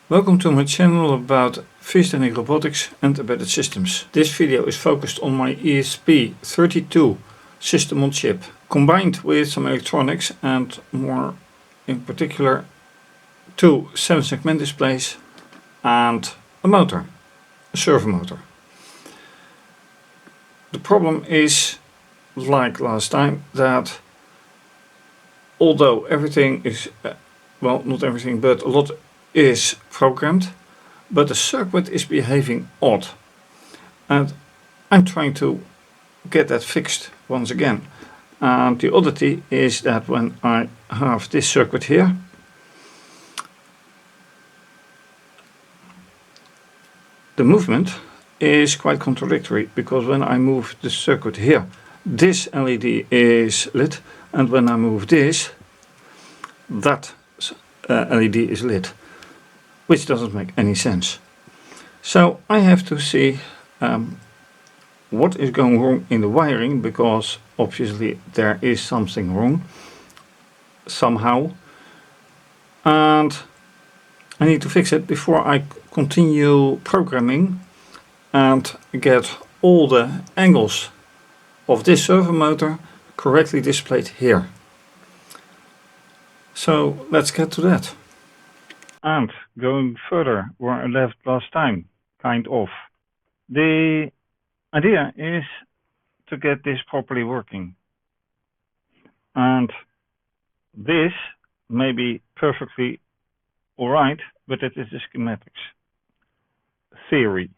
Welcome to my channel about vision robotics and embedded systems. This video is focused on my ESP32 system on chip, combined with some electronics and more in particular two 7-segment displays and a motor, a servo motor. The problem is, like last time, that although everything is, well, not everything, but a lot is programmed, but the circuit is behaving odd, and I'm trying to get that fixed once again. And the oddity is that when I have this circuit here, the movement is quite contradictory, because when I move the circuit here, this LED is lit, and when I move this, that LED is lit, which doesn't make any sense. So I have to see what is going wrong in the wiring, because obviously there is something wrong somehow, and I need to fix it before I continue programming and get all the angles of this servo motor correctly displayed here. So let's get to that. And going further where I left last time, kind of. The idea is to get this properly working. And this may be perfectly alright, but it is the schematics theory.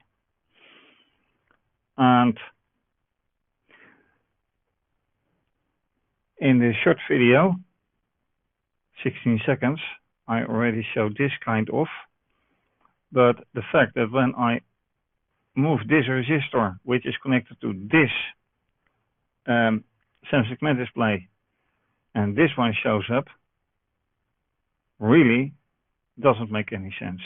And in the short video, 16 seconds, I already showed this kind of, but the fact that when I move this resistor, which is connected to this 7-segment display, and this one shows up, really doesn't make any sense.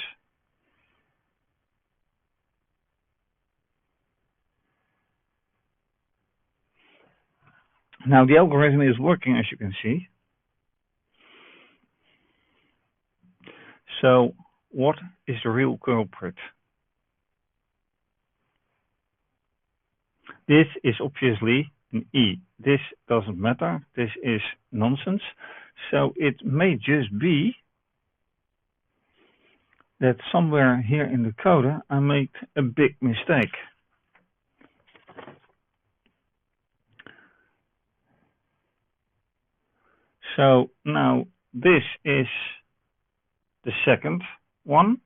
Now the algorithm is working, as you can see. So what is the real culprit? This is obviously an E. This doesn't matter. This is nonsense. So it may just be that somewhere here in the coder I made a big mistake. So now this is the second one.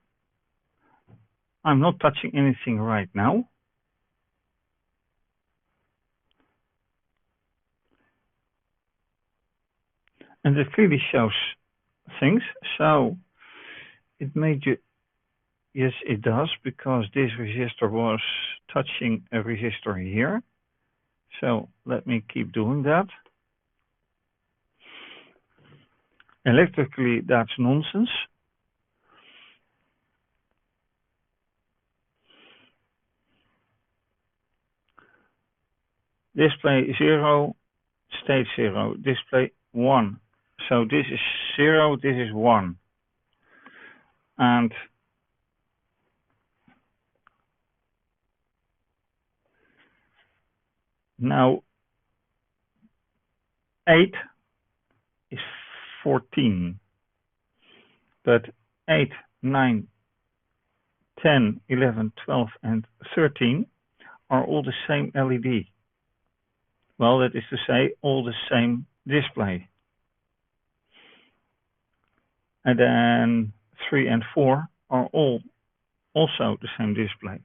I'm not touching anything right now. And it clearly shows things. So it made you, yes, it does, because this resistor was touching a resistor here. So let me keep doing that. Electrically, that's nonsense. Display 0, state 0, display 1. So this is 0, this is 1. And now 8 is 14. But 8, 9, 10, 11, 12, and 13 are all the same LED. Well, that is to say, all the same display. And then 3 and 4 are all also the same display.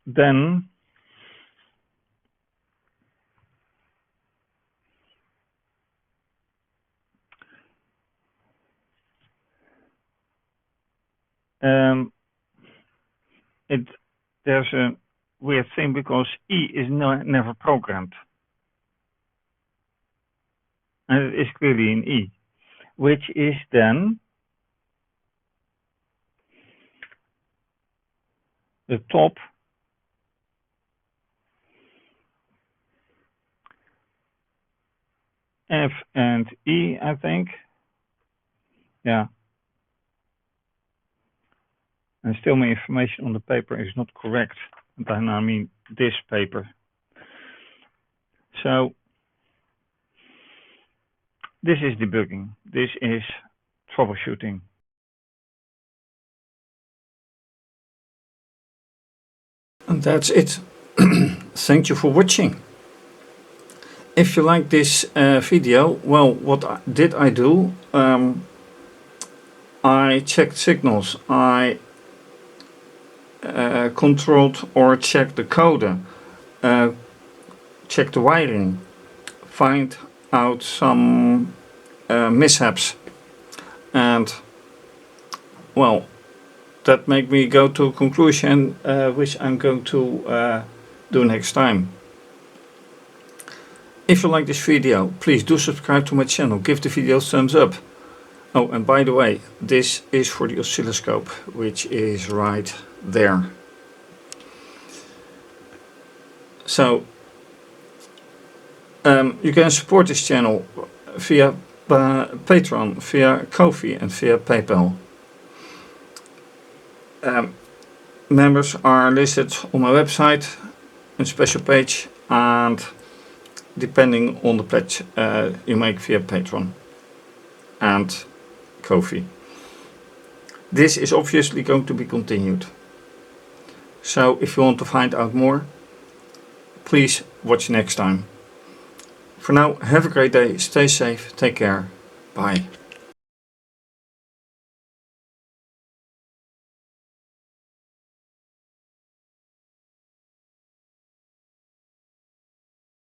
Then there's a weird thing, because E is never programmed. And it is clearly an E, which is then the top F and E, I think. Yeah. And still my information on the paper is not correct. And I mean this paper. So this is debugging. This is troubleshooting. And that's it. Thank you for watching. If you like this video, well, what did I do? I checked signals. I controlled or checked the code, checked the wiring, find out some mishaps, and well, that made me go to a conclusion which I'm going to do next time. If you like this video, please do subscribe to my channel, give the video a thumbs up. Oh, and by the way, this is for the oscilloscope, which is right there. So you can support this channel via Patreon, via Ko-fi and via PayPal. Members are listed on my website, in a special page, and depending on the pledge you make via Patreon and Ko-fi. This is obviously going to be continued. So if you want to find out more, please watch next time. For now, have a great day, stay safe, take care, bye.